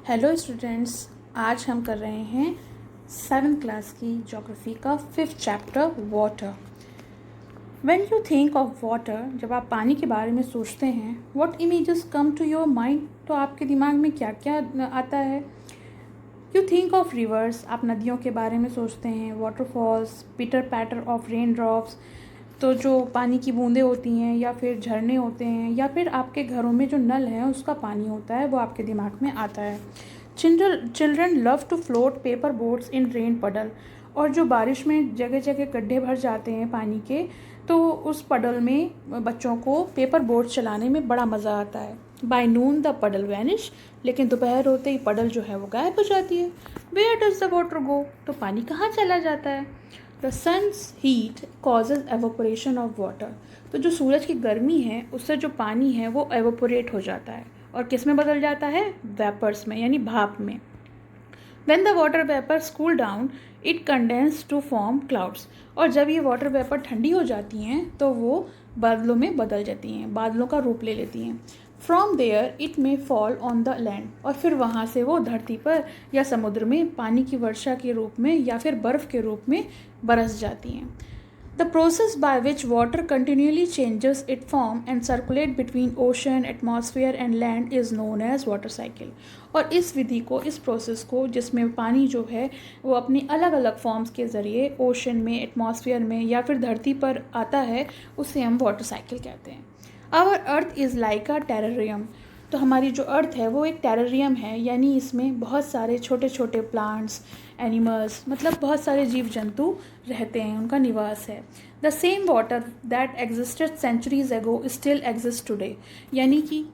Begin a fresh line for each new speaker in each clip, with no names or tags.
Hello students, आज हम कर रहे हैं 7th क्लास की ज्योग्राफी का 5th chapter water. When you think of water, जब आप पानी के बारे में सोचते हैं, what images come to your mind, तो आपके दिमाग में क्या क्या आता है। यू थिंक ऑफ रिवर्स, आप नदियों के बारे में सोचते हैं, वाटरफॉल्स, पिटर पैटर ऑफ रेन ड्रॉप्स, तो जो पानी की बूंदें होती हैं, या फिर झरने होते हैं, या फिर आपके घरों में जो नल है उसका पानी होता है, वो आपके दिमाग में आता है। Children love to float paper boats in rain puddle, और जो बारिश में जगह जगह गड्ढे भर जाते हैं पानी के, तो उस पडल में बच्चों को पेपर बोट चलाने में बड़ा मज़ा आता है। बाय नून द पडल वैनिश, लेकिन दोपहर होते ही पडल जो है वो गायब हो जाती है। Where does the water go, तो पानी कहाँ चला जाता है। The sun's heat causes evaporation of water, तो जो सूरज की गर्मी है उससे जो पानी है वो एवोपोरेट हो जाता है और किस में बदल जाता है, वेपर्स में, यानी भाप में। When the water vapors cool down, it condenses to form clouds, और जब ये वाटर वेपर ठंडी हो जाती हैं तो वो बादलों में बदल जाती हैं, बादलों का रूप ले लेती हैं। From there it may fall on the land, और फिर वहाँ से वो धरती पर या समुद्र में पानी की वर्षा के रूप में या फिर बर्फ़ के रूप में बरस जाती हैं। The process by which water continually changes its form and circulate between ocean, atmosphere and land is known as water cycle. और इस विधि को, इस प्रोसेस को, जिसमें पानी जो है वो अपनी अलग अलग फॉर्म्स के ज़रिए ओशन में, एटमॉस्फेयर में या फिर धरती पर आता है, उसे हम वाटर साइकिल कहते हैं। Our earth is like a terrarium, तो हमारी जो अर्थ है वो एक टेरेरियम है, यानी इसमें बहुत सारे छोटे छोटे प्लांट्स, एनिमल्स, मतलब बहुत सारे जीव जंतु रहते हैं, उनका निवास है। The same water that existed centuries ago still exist today, यानी कि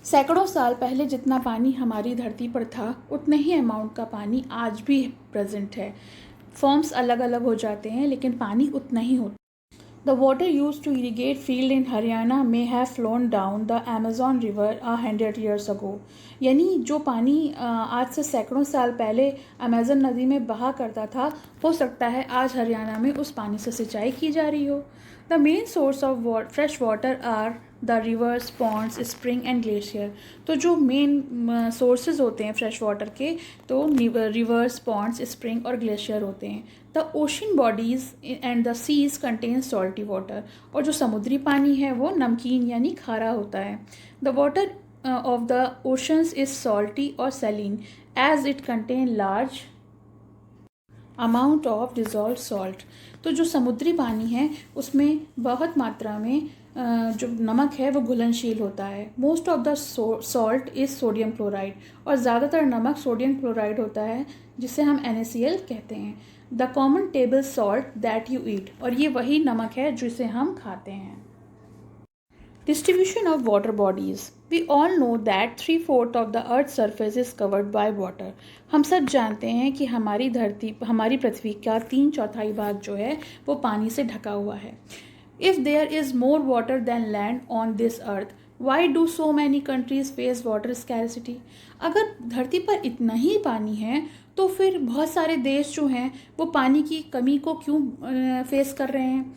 सैकड़ों साल पहले जितना पानी हमारी धरती पर था उतने ही अमाउंट का पानी आज भी प्रेजेंट है। फॉर्म्स अलग अलग हो जाते हैं लेकिन पानी उतना ही होता है। The water used to irrigate field in Haryana may have flown down the Amazon River 100 years ago. यानी जो पानी आज से सैकड़ों साल पहले अमेज़न नदी में बहा करता था, हो सकता है आज हरियाणा में उस पानी से सिंचाई की जा रही हो। The main source of fresh water are the rivers, ponds, spring and glacier, तो जो मेन सोर्सेज होते हैं फ्रेश वाटर के, तो रिवर्स, पॉन्ड्स, स्प्रिंग और ग्लेशियर होते हैं। The ocean bodies and the seas contain salty water, और जो समुद्री पानी है वो नमकीन यानी खारा होता है। The water of the oceans is salty और saline as it contain large amount of dissolve salt, तो जो समुद्री पानी है उसमें बहुत मात्रा में जो नमक है वो घुलनशील होता है। Most of the salt is sodium chloride, और ज़्यादातर नमक सोडियम क्लोराइड होता है, जिसे हम NaCl कहते हैं। The common table salt that you eat, और ये वही नमक है जिसे हम खाते हैं। Distribution of water bodies. We all know that 3/4 of the Earth's surface is covered by water. हम सब जानते हैं कि हमारी पृथ्वी का 3/4 भाग जो है वो पानी से ढका हुआ है। If there is more water than land on this earth, why do so many countries face water scarcity? अगर धरती पर इतना ही पानी है तो फिर बहुत सारे देश जो हैं वो पानी की कमी को क्यों फेस कर रहे हैं।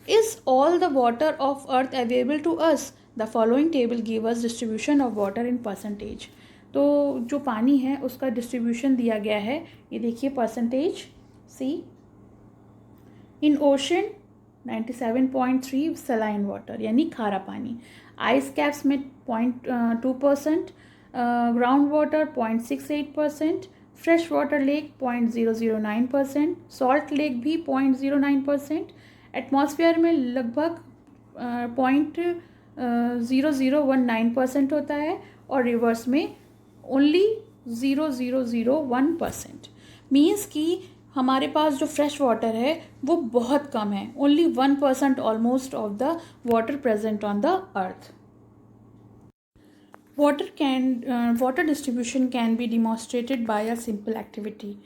Is all the water of earth available to us? The following table give us distribution of water in percentage. तो जो पानी है उसका डिस्ट्रीब्यूशन दिया गया है, ये देखिए percentage. See, in ocean 97.3 saline water यानी खारा पानी, आइस कैप्स में 0.2%, ground water 0.68%, fresh water lake 0.009%, salt lake भी 0.09%, एटमॉस्फेयर में लगभग 0.0019% होता है, और रिवर्स में ओनली 0.001%। मीन्स कि हमारे पास जो फ्रेश वाटर है वो बहुत कम है, only 1% almost of the water present on the earth. Water distribution can be demonstrated by a simple activity.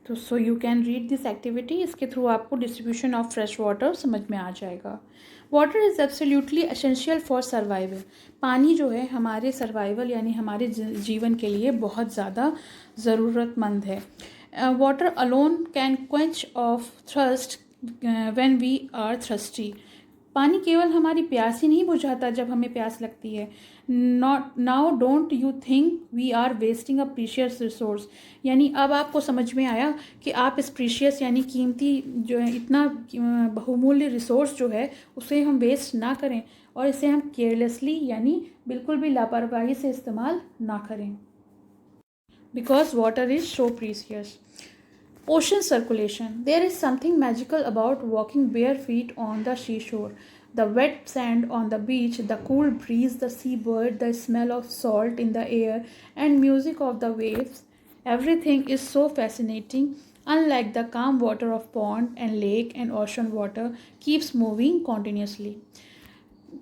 तो so you can read this activity, इसके थ्रू आपको डिस्ट्रीब्यूशन ऑफ फ्रेश वाटर समझ में आ जाएगा। Water is absolutely essential for survival, पानी जो है हमारे सर्वाइवल यानी हमारे जीवन के लिए बहुत ज़्यादा ज़रूरतमंद है। Water alone can quench off thirst when we are thirsty, पानी केवल हमारी प्यास ही नहीं बुझाता जब हमें प्यास लगती है, now don't you think we are wasting a precious resource. यानी अब आपको समझ में आया कि आप इस प्रीशियस यानी कीमती जो है, इतना बहुमूल्य रिसोर्स जो है उसे हम वेस्ट ना करें और इसे हम केयरलेसली यानी बिल्कुल भी लापरवाही से इस्तेमाल ना करें। Because water is so precious. Ocean circulation. There is something magical about walking bare feet on the seashore. The wet sand on the beach, the cool breeze, the seabird, the smell of salt in the air, and music of the waves. Everything is so fascinating. Unlike the calm water of pond and lake and ocean water keeps moving continuously.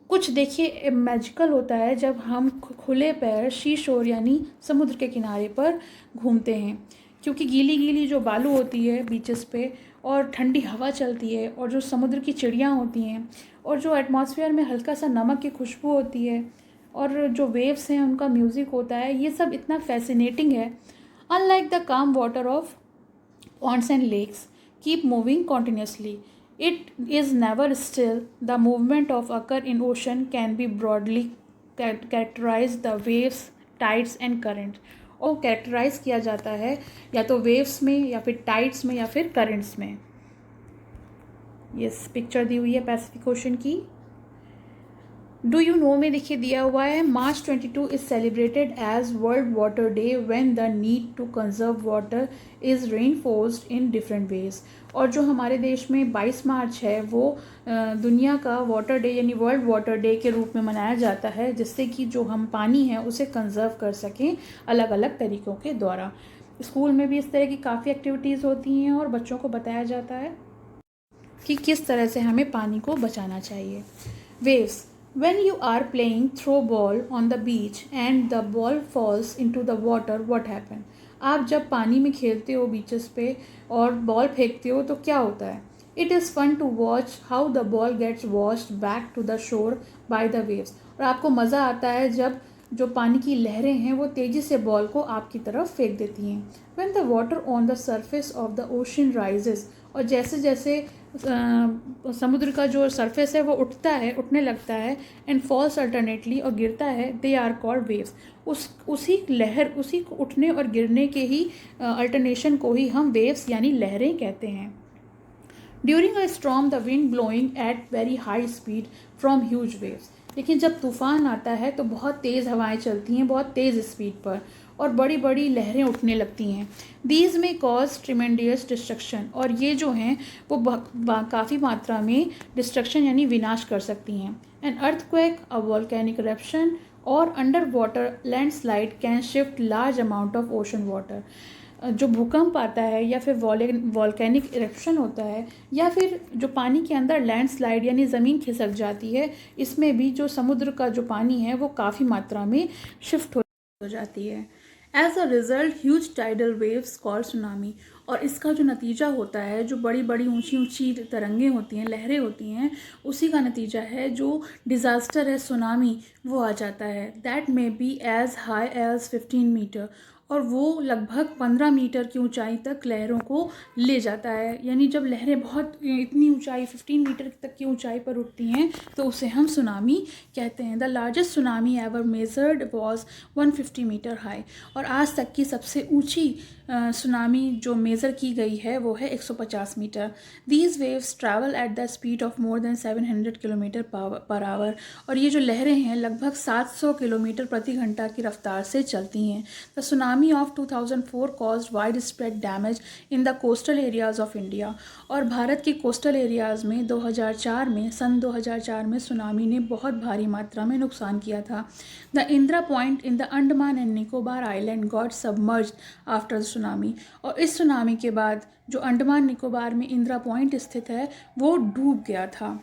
कुछ देखिए magical होता है जब हम खुले पैर she शोर यानी समुद्र के किनारे पर घूमते हैं, क्योंकि गीली गीली जो बालू होती है बीचेस पे और ठंडी हवा चलती है और जो समुद्र की चिड़ियाँ होती हैं और जो एटमॉस्फेयर में हल्का सा नमक की खुशबू होती है और जो वेव्स हैं उनका म्यूज़िक होता है, ये सब इतना फैसिनेटिंग है. अनलाइक द काम water of ponds and lakes keep moving continuously. It is never still. The movement of occur in ocean can be broadly characterized the waves, tides and currents. और characterise किया जाता है या तो waves में या फिर टाइड्स में या फिर करेंट्स में. ये पिक्चर दी हुई है पैसिफिक ओशन की. डू यू नो में देखिए दिया हुआ है March 22 is celebrated as world water day when the need to conserve water is reinforced in different ways. और जो हमारे देश में 22 मार्च है वो दुनिया का वाटर डे यानी वर्ल्ड वाटर डे के रूप में मनाया जाता है, जिससे कि जो हम पानी है उसे कंजर्व कर सकें अलग अलग तरीक़ों के द्वारा. स्कूल में भी इस तरह की काफ़ी एक्टिविटीज़ होती हैं और बच्चों को बताया जाता है कि किस तरह से हमें पानी को बचाना चाहिए. Waves. When you are playing throw ball on the beach and the ball falls into the water, what happen? आप जब पानी में खेलते हो बीचेस पे और बॉल फेंकते हो तो क्या होता है? It is fun to watch how the ball gets washed back to the shore by the waves. और आपको मज़ा आता है जब जो पानी की लहरें हैं वो तेज़ी से बॉल को आपकी तरफ फेंक देती हैं. When the water on the surface of the ocean rises, और जैसे जैसे समुद्र का जो सरफेस है वो उठने लगता है एंड फॉल्स अल्टरनेटली और गिरता है, दे आर कॉल्ड वेव्स. उसी उठने और गिरने के ही अल्टरनेशन को ही हम वेव्स यानी लहरें कहते हैं. During a storm the wind blowing at very high speed from huge waves. लेकिन जब तूफ़ान आता है तो बहुत तेज़ हवाएं चलती हैं बहुत तेज़ स्पीड पर और बड़ी बड़ी लहरें उठने लगती हैं. दीज में कॉज ट्रिमेंडियस डिस्ट्रक्शन. और ये जो हैं वो काफ़ी मात्रा में डिस्ट्रक्शन यानी विनाश कर सकती हैं. An earthquake, a volcanic eruption और under water landslide can shift large amount of ocean water. जो भूकंप आता है या फिर वॉल्केनिक इरप्शन होता है या फिर जो पानी के अंदर लैंडस्लाइड यानी ज़मीन खिसक जाती है, इसमें भी जो समुद्र का जो पानी है वो काफ़ी मात्रा में शिफ्ट हो जाती है. As a result huge tidal waves called tsunami. और इसका जो नतीजा होता है, जो बड़ी बड़ी ऊंची ऊंची तरंगें होती हैं, लहरें होती हैं, उसी का नतीजा है जो डिज़ास्टर है सुनामी वो आ जाता है. That may be as high as 15 metre. और वो लगभग 15 मीटर की ऊंचाई तक लहरों को ले जाता है. यानी जब लहरें बहुत इतनी ऊंचाई 15 मीटर तक की ऊंचाई पर उठती हैं तो उसे हम सुनामी कहते हैं. The largest tsunami ever measured was 150 metre high. और आज तक की सबसे ऊंची सुनामी जो मेज़र की गई है वो है 150 metre. These waves travel at the speed of more than 700 kilometre per hour. और ये जो लहरें हैं लगभग 700 किलोमीटर प्रति घंटा की रफ्तार से चलती हैं. The tsunami of 2004 caused wide spread damage in the coastal areas of India. और भारत के कोस्टल एरियाज़ में 2004 में सुनामी ने बहुत भारी मात्रा में नुकसान किया था. The Indira point in the Andaman and Nicobar island got submerged after tsunami. और इस सुनामी के बाद जो अंडमान निकोबार में इंदिरा पॉइंट स्थित है वो डूब गया था.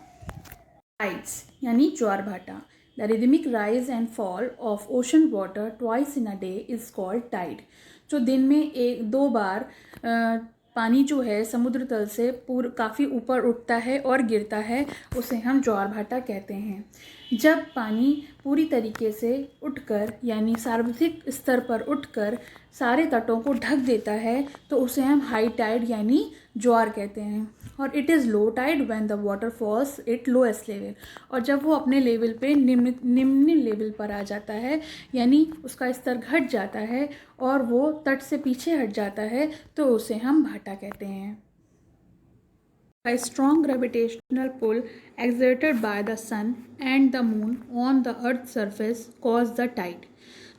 टाइड्स यानी ज्वार भाटा. The rhythmic rise and fall of ocean water twice in a day is called tide. जो दिन में 1-2 बार पानी जो है समुद्र तल से काफ़ी ऊपर उठता है और गिरता है, उसे हम ज्वार भाटा कहते हैं. जब पानी पूरी तरीके से उठकर यानी सार्वत्रिक स्तर पर उठकर सारे तटों को ढक देता है तो उसे हम हाई टाइड यानी ज्वार कहते हैं. और it is low tide when the water falls it lowest level, और जब वो अपने लेवल पे निम्न लेवल पर आ जाता है, यानी उसका स्तर घट जाता है और वो तट से पीछे हट जाता है, तो उसे हम भाटा कहते हैं। A strong gravitational pull exerted by the sun and the moon on the earth's surface cause the tide.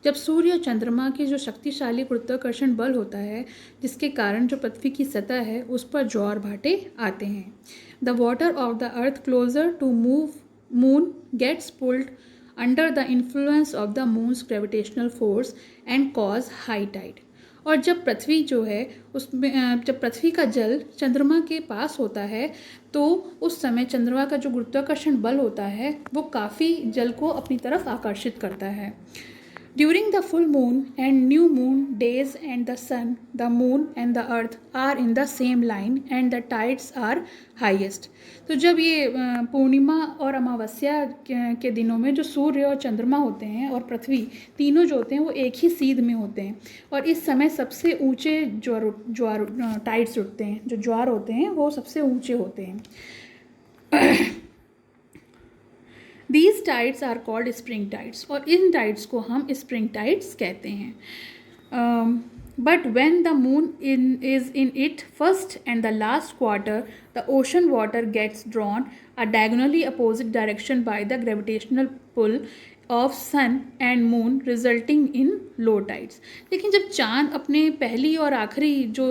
जब सूर्य और चंद्रमा की जो शक्तिशाली गुरुत्वाकर्षण बल होता है, जिसके कारण जो पृथ्वी की सतह है उस पर ज्वार भाटे आते हैं। The water of the earth closer to moon gets pulled under the influence of the moon's gravitational force and cause high tide. और जब पृथ्वी जो है उसमें जब पृथ्वी का जल चंद्रमा के पास होता है, तो उस समय चंद्रमा का जो गुरुत्वाकर्षण बल होता है वो काफ़ी जल को अपनी तरफ आकर्षित करता है। During the full moon and new moon days and the sun, the moon and the earth are in the same line and the tides are highest. तो जब ये पूर्णिमा और अमावस्या के दिनों में जो सूर्य और चंद्रमा होते हैं और पृथ्वी तीनों जो होते हैं वो एक ही सीध में होते हैं, और इस समय सबसे ऊंचे ज्वार टाइड्स उठते हैं। जो ज्वार होते हैं वो सबसे ऊंचे होते हैं। These tides are called spring tides, और इन tides को हम spring tides कहते हैं। But when the moon is in its first and the last quarter, the ocean water gets drawn a diagonally opposite direction by the gravitational pull of sun and moon resulting in low tides. लेकिन जब चांद अपने पहली और आखिरी जो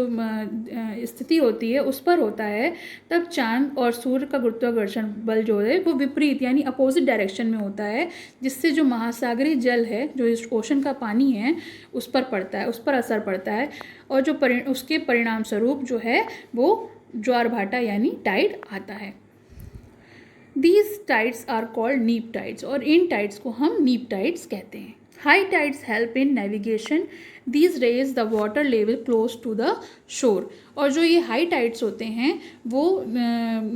स्थिति होती है उस पर होता है, तब चांद और सूर्य का गुरुत्वाकर्षण बल जो है वो विपरीत यानी अपोजिट डायरेक्शन में होता है, जिससे जो महासागरीय जल है, जो इस ओशन का पानी है, उस पर पड़ता है, उस पर असर पड़ता है, और जो उसके परिणाम स्वरूप जो है वो ज्वार भाटा यानी टाइड आता है। These tides are called neap tides, और इन tides को हम neap tides कहते हैं। High tides help in navigation. These raise the water level close to the shore. और जो ये high tides होते हैं वो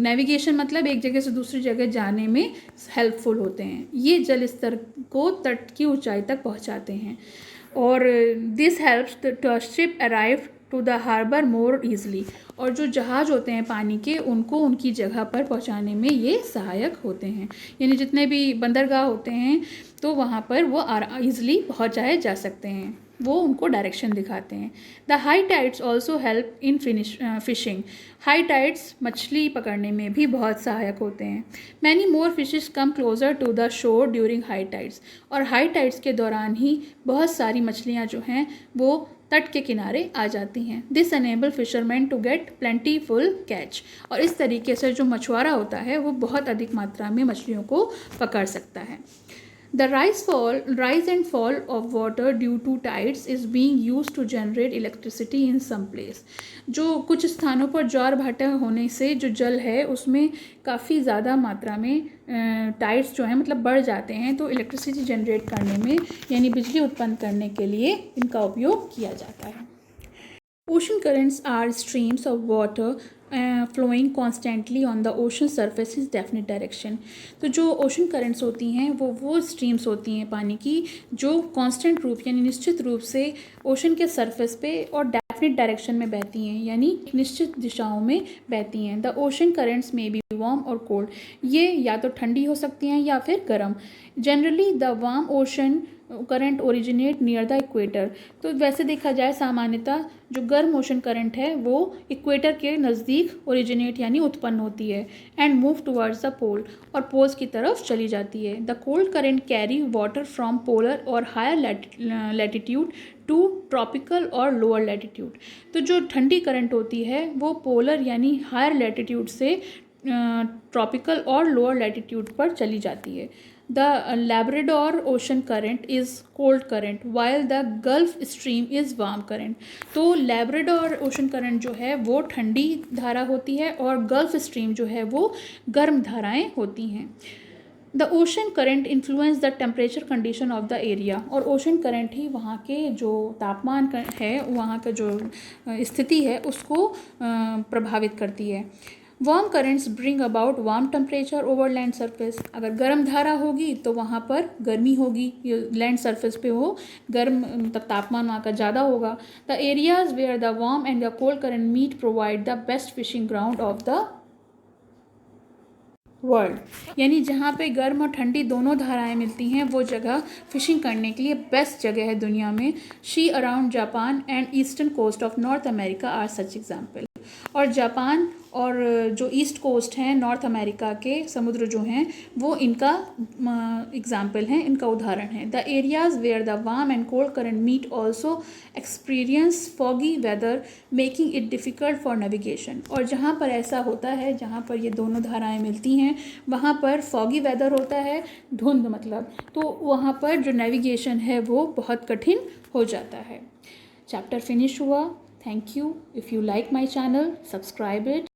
navigation मतलब एक जगह से दूसरी जगह जाने में helpful होते हैं। ये जल स्तर को तट की ऊंचाई तक पहुंचाते हैं, और this helps the ship arrive to the harbour more easily, और जो जहाज़ होते हैं पानी के उनको उनकी जगह पर पहुंचाने में ये सहायक होते हैं। यानी जितने भी बंदरगाह होते हैं तो वहाँ पर वो ईज़िली पहुँचाए जा सकते हैं, वो उनको डायरेक्शन दिखाते हैं। The high tides also help in fishing. High tides मछली पकड़ने में भी बहुत सहायक होते हैं। Many more fishes come closer to the shore during high tides, और हाई टाइड्स के दौरान ही बहुत सारी मछलियाँ जो हैं वो तट के किनारे आ जाती हैं। This enable fisherman to get plentiful catch, और इस तरीके से जो मछुआरा होता है वो बहुत अधिक मात्रा में मछलियों को पकड़ सकता है। The rise and fall of water due to tides is being used to generate electricity in some place. जो कुछ स्थानों पर ज्वार भाटा होने से जो जल है उसमें काफ़ी ज़्यादा मात्रा में टाइड्स जो हैं मतलब बढ़ जाते हैं, तो इलेक्ट्रिसिटी जनरेट करने में यानी बिजली उत्पन्न करने के लिए इनका उपयोग किया जाता है। Ocean currents are streams of water flowing constantly on the ocean surface in definite direction. तो जो ओशन करंट्स होती हैं वो स्ट्रीम्स होती हैं पानी की जो कांस्टेंट रूप यानी निश्चित रूप से ओशन के सरफेस पे और डेफिनेट डायरेक्शन में बहती हैं, यानी निश्चित दिशाओं में बहती हैं। द ओशन करंट्स में बी वार्म और कोल्ड, ये या तो ठंडी हो सकती हैं या फिर गर्म। Generally the warm ocean current originate near the equator, तो वैसे देखा जाए सामान्यतः जो गर्म ओशन करंट है वो इक्वेटर के नज़दीक ओरिजिनेट यानी उत्पन्न होती है, एंड मूव टुवर्ड्स द पोल, और पोल्स की तरफ चली जाती है। The cold current carry water from polar और हायर लैटिट्यूड टू ट्रॉपिकल और लोअर लैटिट्यूड, तो जो ठंडी करंट होती है वो पोलर यानी हायर लैटिट्यूड से ट्रॉपिकल और लोअर लैटिट्यूड पर चली जाती है। The Labrador ocean current is cold current while the Gulf stream is warm current. तो Labrador ocean current जो है वो ठंडी धारा होती है और गल्फ स्ट्रीम जो है वो गर्म धाराएं होती हैं। The ocean current influence the temperature condition of the area, और ओशन करंट ही वहाँ के जो तापमान है, वहाँ का जो स्थिति है उसको प्रभावित करती है। Warm currents bring about warm temperature over land surface, अगर गर्म धारा होगी तो वहाँ पर गर्मी होगी, लैंड सरफेस पे वो गर्म तापमान वहाँ का ज़्यादा होगा। The areas where the warm and the cold current meet provide the best fishing ground of the world. यानी जहाँ पे गर्म और ठंडी दोनों धाराएं मिलती हैं वो जगह फिशिंग करने के लिए बेस्ट जगह है दुनिया में। Sea around Japan and eastern coast of North America are such example. और जापान और जो ईस्ट कोस्ट हैं नॉर्थ अमेरिका के समुद्र जो हैं वो इनका एग्जाम्पल हैं, इनका उदाहरण है। The areas where the warm and cold current meet also experience foggy weather making it difficult for navigation. और जहाँ पर ऐसा होता है, जहाँ पर ये दोनों धाराएं मिलती हैं वहाँ पर फॉगी वेदर होता है, धुंध मतलब, तो वहाँ पर जो नेविगेशन है वो बहुत कठिन हो जाता है। चैप्टर फिनिश हुआ। Thank you. If you like my channel, subscribe it.